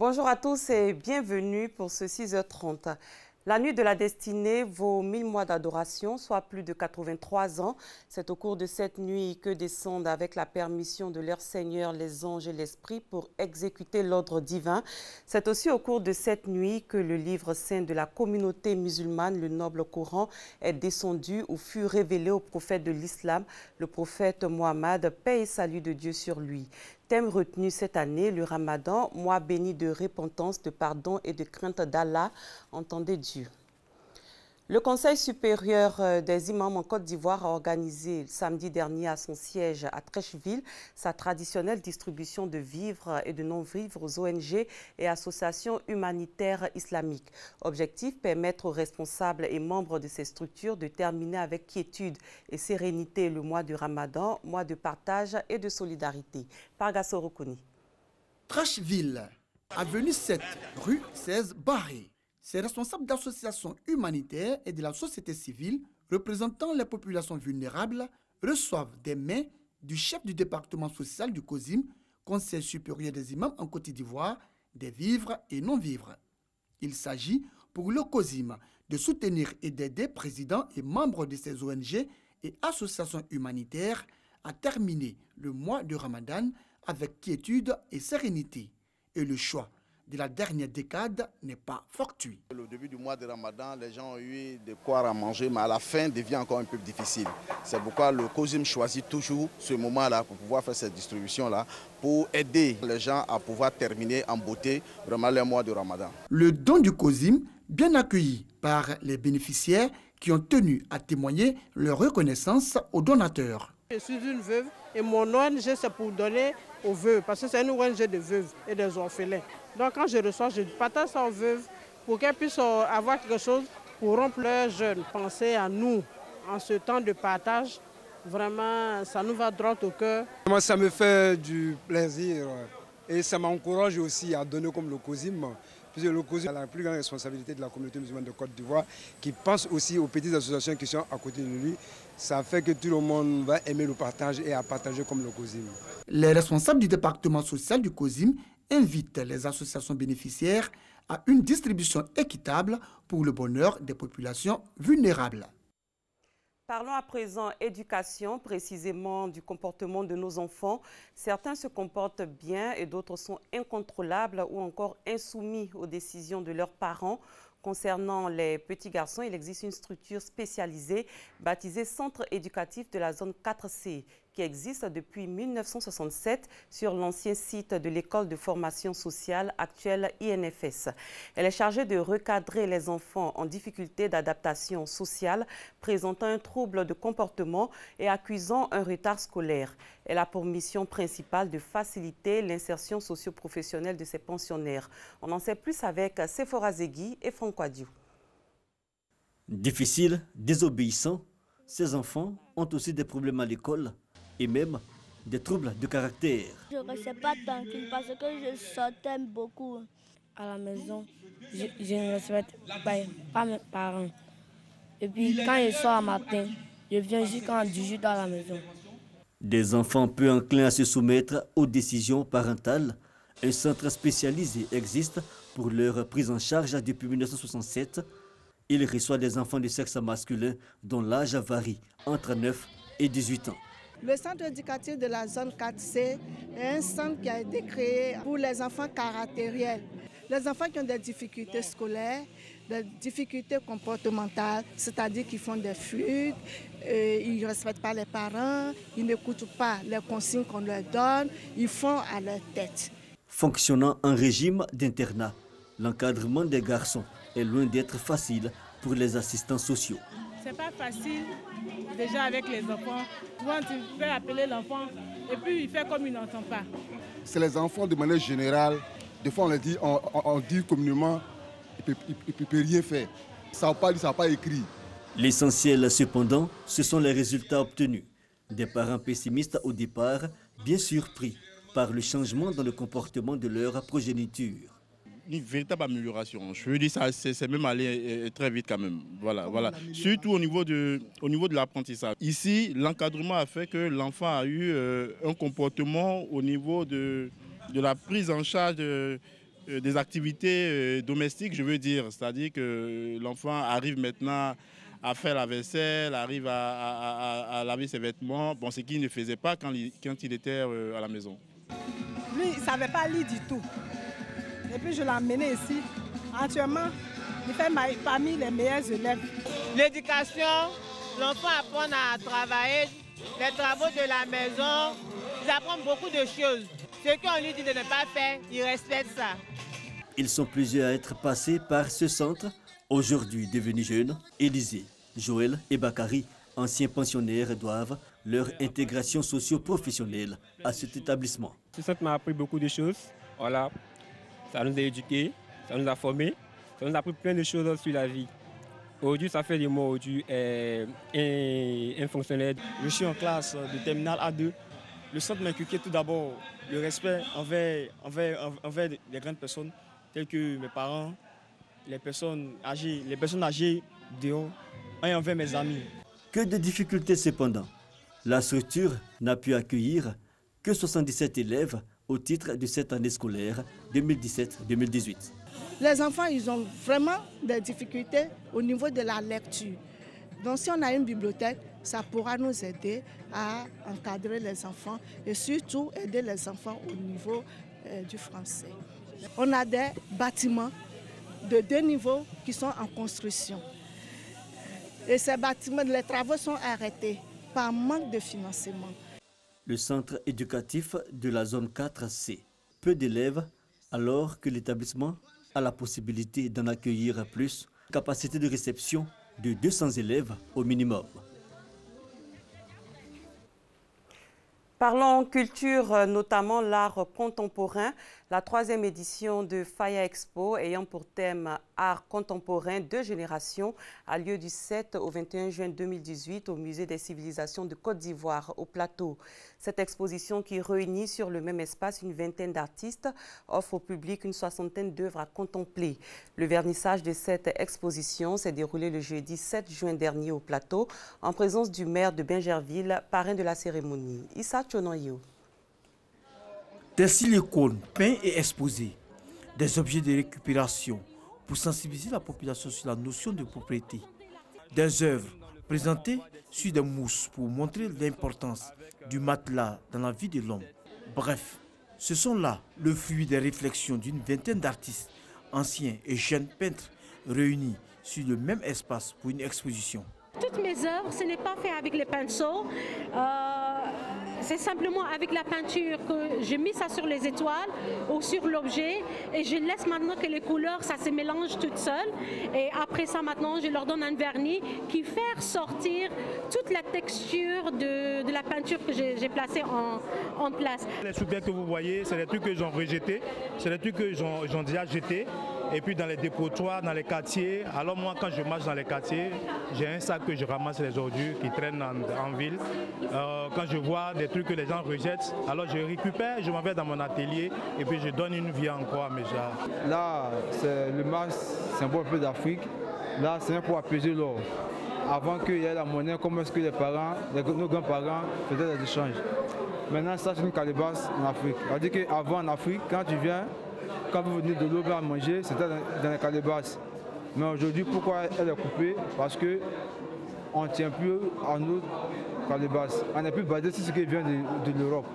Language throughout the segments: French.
Bonjour à tous et bienvenue pour ce 6h30. La nuit de la destinée vaut 1000 mois d'adoration, soit plus de 83 ans. C'est au cours de cette nuit que descendent avec la permission de leur Seigneur les anges et l'Esprit pour exécuter l'ordre divin. C'est aussi au cours de cette nuit que le livre saint de la communauté musulmane, le Noble Coran, est descendu ou fut révélé au prophète de l'islam, le prophète Mohammed, paix et salut de Dieu sur lui. Thème retenu cette année, le Ramadan, mois béni de repentance, de pardon et de crainte d'Allah, entendez Dieu. Le Conseil supérieur des imams en Côte d'Ivoire a organisé samedi dernier à son siège à Treichville sa traditionnelle distribution de vivres et de non-vivres aux ONG et associations humanitaires islamiques. Objectif, permettre aux responsables et membres de ces structures de terminer avec quiétude et sérénité le mois du Ramadan, mois de partage et de solidarité. Pargasso Rokoni. Treichville, avenue 7, rue 16 Barré. Ces responsables d'associations humanitaires et de la société civile représentant les populations vulnérables reçoivent des mains du chef du département social du COSIM, Conseil supérieur des imams en Côte d'Ivoire, des vivres et non-vivres. Il s'agit pour le COSIM de soutenir et d'aider présidents et membres de ces ONG et associations humanitaires à terminer le mois de Ramadan avec quiétude et sérénité. Et le choix de la dernière décade n'est pas fortuit. Au début du mois de Ramadan, les gens ont eu de quoi à manger, mais à la fin, devient encore un peu difficile. C'est pourquoi le COSIM choisit toujours ce moment-là pour pouvoir faire cette distribution-là, pour aider les gens à pouvoir terminer en beauté vraiment le mois de Ramadan. Le don du COSIM, bien accueilli par les bénéficiaires qui ont tenu à témoigner leur reconnaissance aux donateurs. Je suis une veuve et mon ONG c'est pour donner aux veuves parce que c'est une ONG de veuves et des orphelins. Donc quand je reçois, je partage ça aux veuves pour qu'elles puissent avoir quelque chose pour rompre leur jeûne. Penser à nous en ce temps de partage, vraiment ça nous va droit au cœur. Moi ça me fait du plaisir et ça m'encourage aussi à donner comme le COSIM. Puisque le COSIM a la plus grande responsabilité de la communauté musulmane de Côte d'Ivoire, qui pense aussi aux petites associations qui sont à côté de lui. Ça fait que tout le monde va aimer le partage et à partager comme le COSIM. Les responsables du département social du COSIM invitent les associations bénéficiaires à une distribution équitable pour le bonheur des populations vulnérables. Parlons à présent éducation, précisément du comportement de nos enfants. Certains se comportent bien et d'autres sont incontrôlables ou encore insoumis aux décisions de leurs parents. Concernant les petits garçons, il existe une structure spécialisée baptisée Centre éducatif de la zone 4C qui existe depuis 1967 sur l'ancien site de l'école de formation sociale actuelle INFS. Elle est chargée de recadrer les enfants en difficulté d'adaptation sociale, présentant un trouble de comportement et accusant un retard scolaire. Elle a pour mission principale de faciliter l'insertion socio-professionnelle de ses pensionnaires. On en sait plus avec Sephora Zegui et Franck Adiou. Difficiles, désobéissants, ces enfants ont aussi des problèmes à l'école et même des troubles de caractère. Je ne restais pas tranquille parce que je sortais beaucoup à la maison. Je ne respecte pas mes parents. Et puis quand je sors à matin, je viens jusqu'à 18 à la maison. Des enfants peu enclins à se soumettre aux décisions parentales. Un centre spécialisé existe pour leur prise en charge depuis 1967. Il reçoit des enfants de sexe masculin dont l'âge varie entre 9 et 18 ans. Le centre éducatif de la zone 4C est un centre qui a été créé pour les enfants caractériels. Les enfants qui ont des difficultés scolaires, des difficultés comportementales, c'est-à-dire qu'ils font des fugues, ils ne respectent pas les parents, ils n'écoutent pas les consignes qu'on leur donne, ils font à leur tête. Fonctionnant en régime d'internat, l'encadrement des garçons est loin d'être facile pour les assistants sociaux. C'est pas facile déjà avec les enfants. Souvent tu peux appeler l'enfant et puis il fait comme il n'entend pas. C'est les enfants de manière générale. Des fois on dit communément il ne peut rien faire. Ça n'a pas dit, ça n'a pas écrit. L'essentiel cependant, ce sont les résultats obtenus. Des parents pessimistes au départ, bien surpris par le changement dans le comportement de leur progéniture. Une véritable amélioration. Je veux dire, c'est même allé très vite quand même. Voilà. Surtout au niveau de l'apprentissage. Ici, l'encadrement a fait que l'enfant a eu un comportement au niveau de la prise en charge des activités domestiques, je veux dire. C'est-à-dire que l'enfant arrive maintenant à faire la vaisselle, arrive à laver ses vêtements, bon, ce qu'il ne faisait pas quand il était à la maison. Lui, il ne savait pas lire du tout. Et puis je l'ai amené ici. Actuellement, il fait parmi les meilleurs élèves. L'éducation, l'enfant apprend à travailler, les travaux de la maison, ils apprennent beaucoup de choses. Ce qu'on lui dit de ne pas faire, il respecte ça. Ils sont plusieurs à être passés par ce centre. Aujourd'hui devenus jeunes, Élisée, Joël et Bakary, anciens pensionnaires, doivent leur intégration socio-professionnelle à cet établissement. Ce centre m'a appris beaucoup de choses. Voilà. Ça nous a éduqués, ça nous a formés, ça nous a appris plein de choses sur la vie. Aujourd'hui, ça fait de moi aujourd'hui un fonctionnaire. Je suis en classe de terminale A2. Le centre m'a inculqué tout d'abord le respect envers les grandes personnes, telles que mes parents, les personnes âgées dehors, et envers mes amis. Que de difficultés cependant. La structure n'a pu accueillir que 77 élèves au titre de cette année scolaire 2017-2018. Les enfants, ils ont vraiment des difficultés au niveau de la lecture. Donc si on a une bibliothèque, ça pourra nous aider à encadrer les enfants et surtout aider les enfants au niveau du français. On a des bâtiments de 2 niveaux qui sont en construction. Et ces bâtiments, les travaux sont arrêtés par manque de financement. Le centre éducatif de la zone 4C. Peu d'élèves, alors que l'établissement a la possibilité d'en accueillir plus. Capacité de réception de 200 élèves au minimum. Parlons culture, notamment l'art contemporain. La 3e édition de Faya Expo, ayant pour thème Art contemporain 2 générations, a lieu du 7 au 21 juin 2018 au Musée des civilisations de Côte d'Ivoire, au Plateau. Cette exposition, qui réunit sur le même espace une vingtaine d'artistes, offre au public une 60aine d'œuvres à contempler. Le vernissage de cette exposition s'est déroulé le jeudi 7 juin dernier au Plateau, en présence du maire de Bingerville, parrain de la cérémonie. Issa Tchonoyo. Des silicones peints et exposés, des objets de récupération pour sensibiliser la population sur la notion de propriété, des œuvres présentées sur des mousses pour montrer l'importance du matelas dans la vie de l'homme. Bref, ce sont là le fruit des réflexions d'une vingtaine d'artistes, anciens et jeunes peintres, réunis sur le même espace pour une exposition. Toutes mes œuvres, ce n'est pas fait avec les pinceaux. C'est simplement avec la peinture que j'ai mis ça sur les étoiles ou sur l'objet et je laisse maintenant que les couleurs, ça se mélange toutes seules. Et après ça, maintenant, je leur donne un vernis qui fait sortir toute la texture de la peinture que j'ai placée en place. Les sous-biens que vous voyez, c'est des trucs que j'ai rejetés, c'est des trucs que j'ai déjà jetés. Et puis dans les dépotoirs, dans les quartiers, alors moi quand je marche dans les quartiers, j'ai un sac que je ramasse les ordures qui traînent en ville. Quand je vois des trucs que les gens rejettent, alors je récupère, je m'en vais dans mon atelier et puis je donne une vie encore à mes gens. Là, c'est le masque, c'est un peu d'Afrique. Là, c'est pour apaiser l'or. Avant qu'il y ait la monnaie, comment est-ce que les parents, nos grands-parents faisaient des échanges. Maintenant, ça c'est une calebasse en Afrique. C'est-à-dire qu'avant en Afrique, quand tu viens, quand vous venez de l'eau à manger, c'était dans les calebasses. Mais aujourd'hui, pourquoi elle est coupée? Parce qu'on ne tient plus à nos calebasses. On n'est plus basé sur ce qui vient de l'Europe.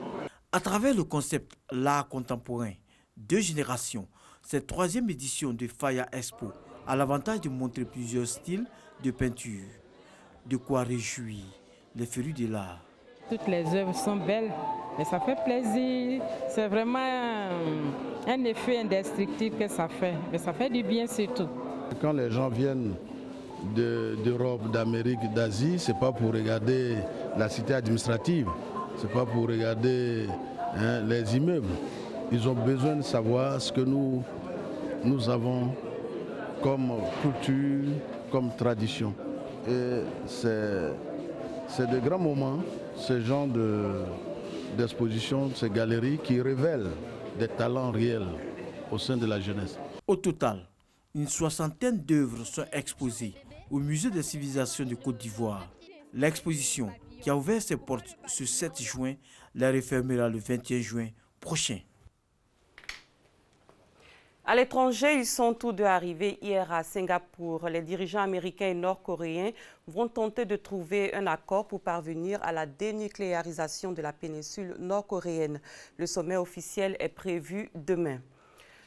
À travers le concept l'art contemporain 2 générations, cette 3e édition de Faya Expo a l'avantage de montrer plusieurs styles de peinture. De quoi réjouir les férus de l'art. Toutes les œuvres sont belles, mais ça fait plaisir. C'est vraiment un effet indestructible que ça fait, mais ça fait du bien surtout. Quand les gens viennent d'Europe, d'Amérique, d'Asie, ce n'est pas pour regarder la cité administrative, ce n'est pas pour regarder les immeubles. Ils ont besoin de savoir ce que nous avons comme culture, comme tradition. Et c'est de grands moments, ce genre d'exposition, ces galeries qui révèlent des talents réels au sein de la jeunesse. Au total, une 60aine d'œuvres sont exposées au Musée des civilisations de Côte d'Ivoire. L'exposition, qui a ouvert ses portes ce 7 juin, la refermera le 21 juin prochain. À l'étranger, ils sont tous deux arrivés hier à Singapour. Les dirigeants américains et nord-coréens vont tenter de trouver un accord pour parvenir à la dénucléarisation de la péninsule nord-coréenne. Le sommet officiel est prévu demain.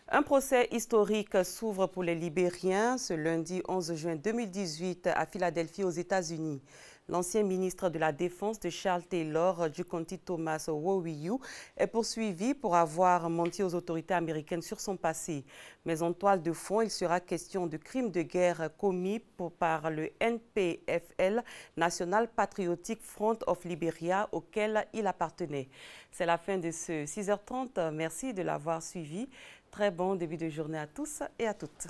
Un procès historique s'ouvre pour les Libériens ce lundi 11 juin 2018 à Philadelphie aux États-Unis. L'ancien ministre de la Défense de Charles Taylor, Jukonti Thomas Wowiyu, est poursuivi pour avoir menti aux autorités américaines sur son passé. Mais en toile de fond, il sera question de crimes de guerre commis par le NPFL, National Patriotic Front of Liberia, auquel il appartenait. C'est la fin de ce 6h30. Merci de l'avoir suivi. Très bon début de journée à tous et à toutes.